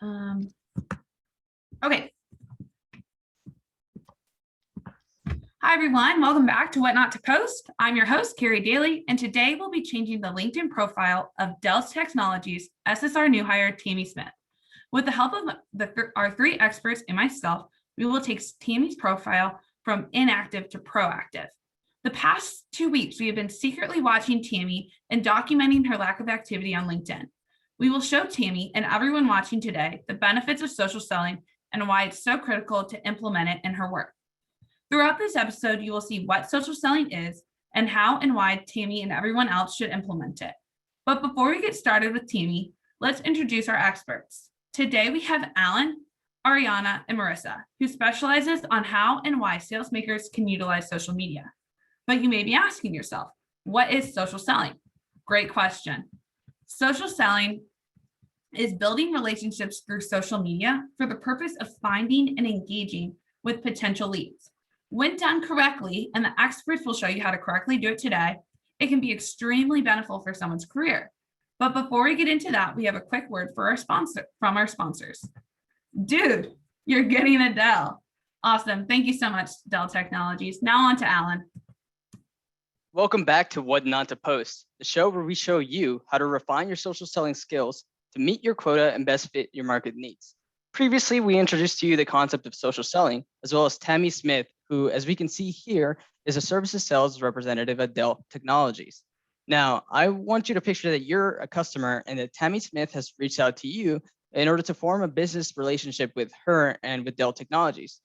Okay. Hi, everyone. Welcome back to What Not to Post. I'm your host, Carrie Daly, and today we'll be changing the LinkedIn profile of Dell Technologies SSR new hire Tammy Smith. With the help of our three experts and myself, we will take Tammy's profile from inactive to proactive. The past 2 weeks, we have been secretly watching Tammy and documenting her lack of activity on LinkedIn. We will show Tammy and everyone watching today the benefits of social selling and why it's so critical to implement it in her work. Throughout this episode, you will see what social selling is and how and why Tammy and everyone else should implement it. But before we get started with Tammy, let's introduce our experts. Today, we have Alan, Ariana, and Marissa, who specializes on how and why sales makers can utilize social media. But you may be asking yourself, what is social selling? Great question. Social selling is building relationships through social media for the purpose of finding and engaging with potential leads. When done correctly, and the experts will show you how to correctly do it today, it can be extremely beneficial for someone's career. But before we get into that, we have a quick word from our sponsors. Dude, you're getting a Dell. Awesome. Thank you so much, Dell Technologies. Now on to Alan. Welcome back to What Not to Post, the show where we show you how to refine your social selling skills to meet your quota and best fit your market needs. Previously, we introduced to you the concept of social selling, as well as Tammy Smith, who, as we can see here, is a services sales representative at Dell Technologies. Now, I want you to picture that you're a customer and that Tammy Smith has reached out to you in order to form a business relationship with her and with Dell Technologies.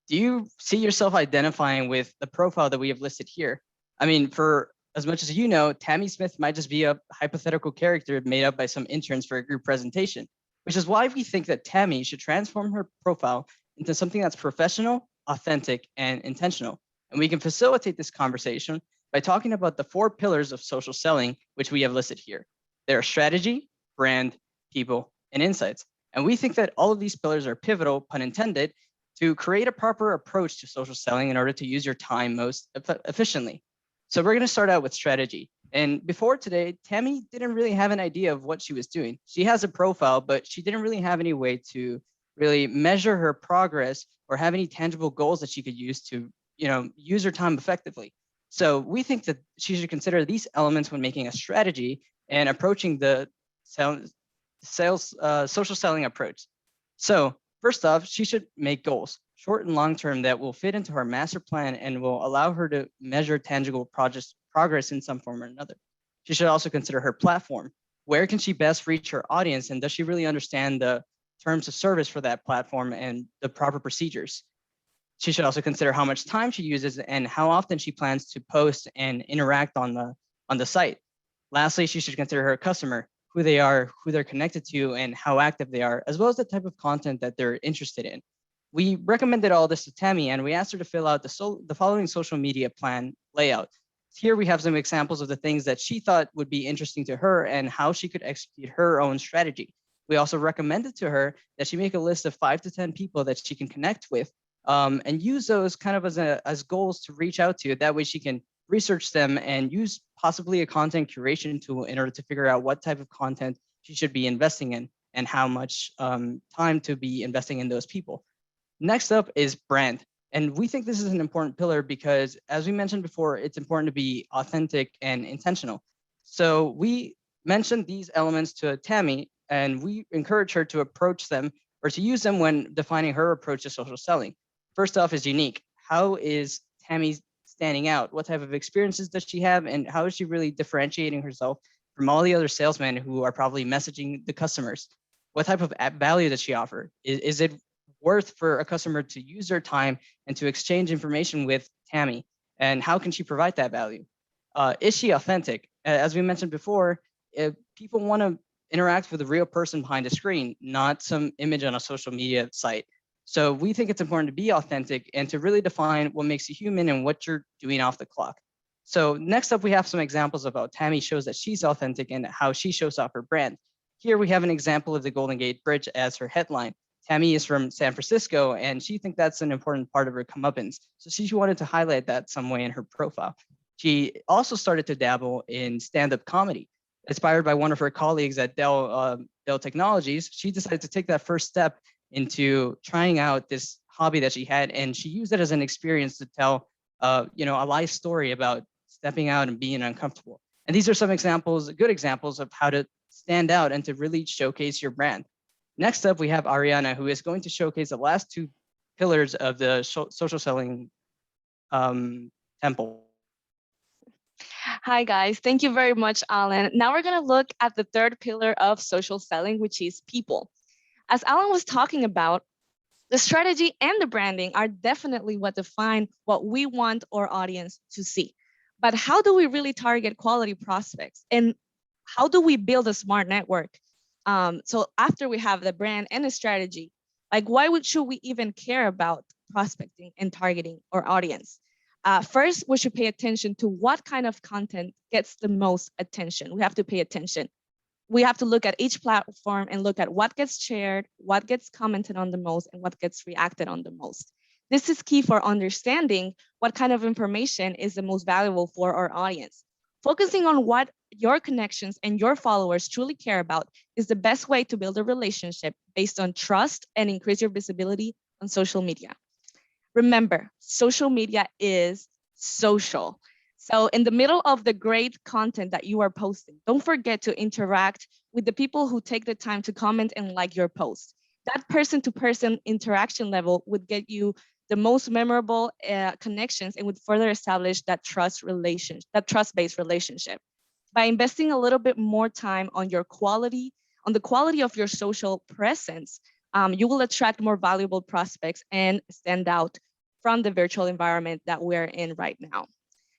Do you see yourself identifying with the profile that we have listed here? I mean, for as much as you know, Tammy Smith might just be a hypothetical character made up by some interns for a group presentation, which is why we think that Tammy should transform her profile into something that's professional, authentic, and intentional. And we can facilitate this conversation by talking about the 4 pillars of social selling, which we have listed here. They are strategy, brand, people, and insights. And we think that all of these pillars are pivotal, pun intended, to create a proper approach to social selling in order to use your time most efficiently. So we're going to start out with strategy. And before today, Tammy didn't really have an idea of what she was doing. She has a profile, but she didn't really have any way to really measure her progress or have any tangible goals that she could use to, use her time effectively. So we think that she should consider these elements when making a strategy and approaching the social selling approach. So first off, she should make goals, short and long term, that will fit into her master plan and will allow her to measure tangible progress in some form or another. She should also consider her platform. Where can she best reach her audience? And does she really understand the terms of service for that platform and the proper procedures? She should also consider how much time she uses and how often she plans to post and interact on the site. Lastly, she should consider her customer, who they are, who they're connected to, and how active they are, as well as the type of content that they're interested in. We recommended all this to Tammy, and we asked her to fill out the following social media plan layout. Here we have some examples of the things that she thought would be interesting to her and how she could execute her own strategy. We also recommended to her that she make a list of 5 to 10 people that she can connect with and use those kind of as goals to reach out to. That way she can research them and use possibly a content curation tool in order to figure out what type of content she should be investing in and how much time to be investing in those people. Next up is brand. And we think this is an important pillar because, as we mentioned before, it's important to be authentic and intentional. So we mentioned these elements to Tammy, and we encourage her to approach them or to use them when defining her approach to social selling. First off is unique. How is Tammy standing out? What type of experiences does she have? And how is she really differentiating herself from all the other salesmen who are probably messaging the customers? What type of value does she offer? Is it worth for a customer to use their time and to exchange information with Tammy? And how can she provide that value? Is she authentic? As we mentioned before, if people want to interact with a real person behind a screen, not some image on a social media site. So we think it's important to be authentic and to really define what makes you human and what you're doing off the clock. So next up, we have some examples of how Tammy shows that she's authentic and how she shows off her brand. Here we have an example of the Golden Gate Bridge as her headline. Tammy is from San Francisco, and she thinks that's an important part of her comeuppance. So she wanted to highlight that some way in her profile. She also started to dabble in stand-up comedy. inspired by one of her colleagues at Dell Technologies, she decided to take that first step into trying out this hobby that she had, and she used it as an experience to tell, a life story about stepping out and being uncomfortable. And these are some examples, good examples of how to stand out and to really showcase your brand. Next up, we have Ariana, who is going to showcase the last two pillars of the social selling temple. Hi, guys. Thank you very much, Alan. Now we're going to look at the third pillar of social selling, which is people. As Alan was talking about, the strategy and the branding are definitely what define what we want our audience to see. But how do we really target quality prospects? And how do we build a smart network? So after we have the brand and the strategy, like should we even care about prospecting and targeting our audience? First, we should pay attention to what kind of content gets the most attention. We have to pay attention. We have to look at each platform and look at what gets shared, what gets commented on the most, and what gets reacted on the most. This is key for understanding what kind of information is the most valuable for our audience. Focusing on what your connections and your followers truly care about is the best way to build a relationship based on trust and increase your visibility on social media. Remember, social media is social. So in the middle of the great content that you are posting, don't forget to interact with the people who take the time to comment and like your post. That person-to-person interaction level would get you the most memorable connections and would further establish that trust-based relationship. By investing a little bit more time on the quality of your social presence, you will attract more valuable prospects and stand out from the virtual environment that we're in right now.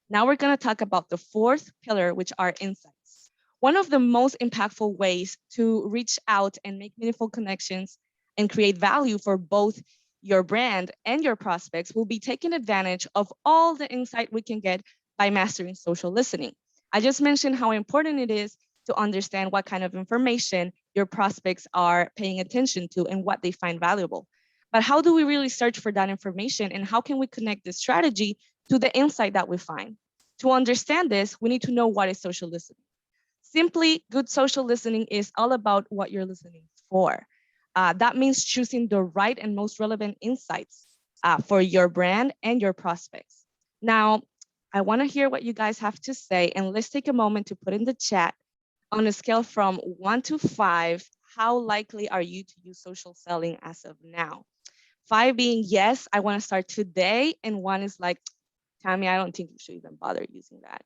Now we're going to talk about the fourth pillar, which are insights. One of the most impactful ways to reach out and make meaningful connections and create value for both your brand and your prospects will be taking advantage of all the insight we can get by mastering social listening. I just mentioned how important it is to understand what kind of information your prospects are paying attention to and what they find valuable. But how do we really search for that information, and how can we connect this strategy to the insight that we find? To understand this, we need to know what is social listening. Simply, good social listening is all about what you're listening for. That means choosing the right and most relevant insights for your brand and your prospects. Now, I want to hear what you guys have to say, and let's take a moment to put in the chat on a scale from 1 to 5, how likely are you to use social selling as of now? 5 being yes, I want to start today, and 1 is like, Tammy, I don't think you should even bother using that.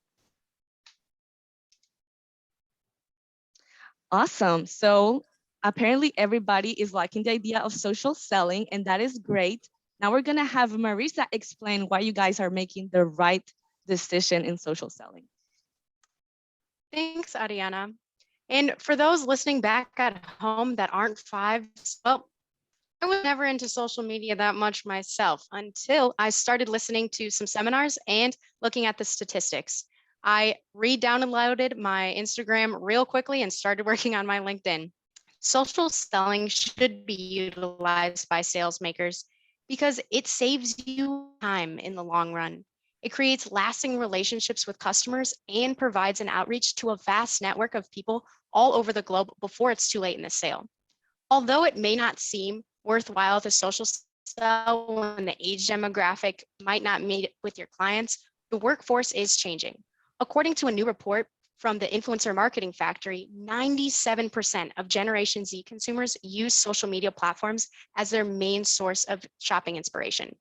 Awesome. So apparently everybody is liking the idea of social selling, and that is great. Now we're going to have Marisa explain why you guys are making the right decision in social selling. Thanks, Ariana. And for those listening back at home that aren't 5s, well, I was never into social media that much myself until I started listening to some seminars and looking at the statistics. I re-downloaded my Instagram real quickly and started working on my LinkedIn. Social selling should be utilized by sales makers because it saves you time in the long run. It creates lasting relationships with customers and provides an outreach to a vast network of people all over the globe before it's too late in the sale. Although it may not seem worthwhile to social sell when the age demographic might not meet with your clients, the workforce is changing. According to a new report from the Influencer Marketing Factory, 97% of Generation Z consumers use social media platforms as their main source of shopping inspiration.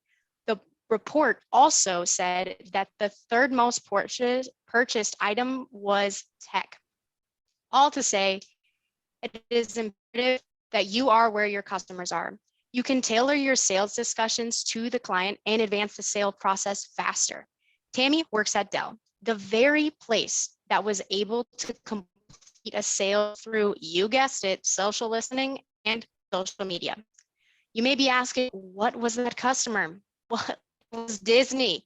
The report also said that the third most purchased item was tech. All to say, it is imperative that you are where your customers are. You can tailor your sales discussions to the client and advance the sale process faster. Tammy works at Dell, the very place that was able to complete a sale through, you guessed it, social listening and social media. You may be asking, what was that customer? Well, it was Disney.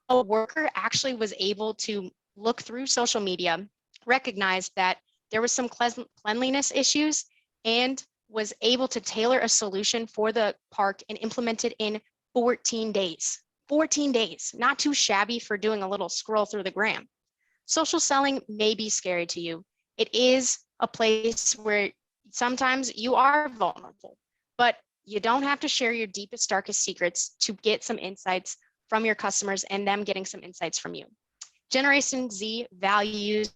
A worker actually was able to look through social media, recognize that there was some cleanliness issues, and was able to tailor a solution for the park and implement it in 14 days. 14 days, not too shabby for doing a little scroll through the gram. Social selling may be scary to you. It is a place where sometimes you are vulnerable, but you don't have to share your deepest, darkest secrets to get some insights from your customers and them getting some insights from you. Generation Z values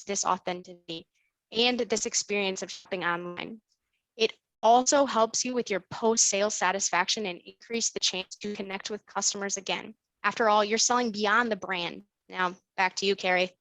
this authenticity and this experience of shopping online. It also helps you with your post-sale satisfaction and increase the chance to connect with customers again. After all, you're selling beyond the brand. Now, back to you, Carrie.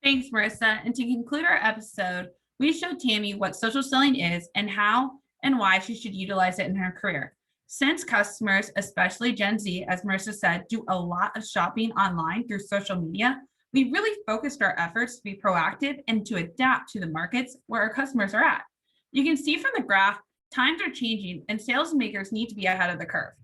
Thanks, Marissa. And to conclude our episode, we showed Tammy what social selling is and how and why she should utilize it in her career. Since customers, especially Gen Z, as Marissa said, do a lot of shopping online through social media, we really focused our efforts to be proactive and to adapt to the markets where our customers are at. You can see from the graph, times are changing and sales makers need to be ahead of the curve.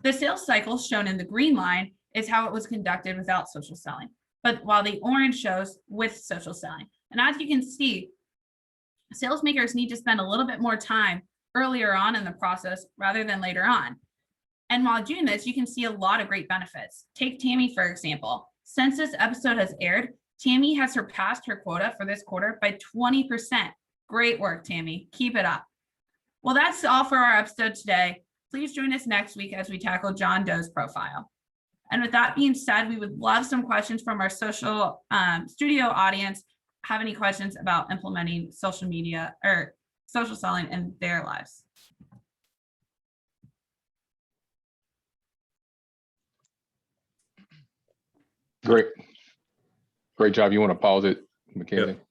The sales cycle shown in the green line is how it was conducted without social selling, but while the orange shows with social selling. And as you can see, sales makers need to spend a little bit more time earlier on in the process rather than later on. And while doing this, you can see a lot of great benefits. Take Tammy, for example. Since this episode has aired, Tammy has surpassed her quota for this quarter by 20%. Great work, Tammy. Keep it up. Well, that's all for our episode today. Please join us next week as we tackle John Doe's profile. And with that being said, we would love some questions from our social studio audience. Have any questions about implementing social media or social selling in their lives? Great job. You want to pause it, Mackenzie? Yep.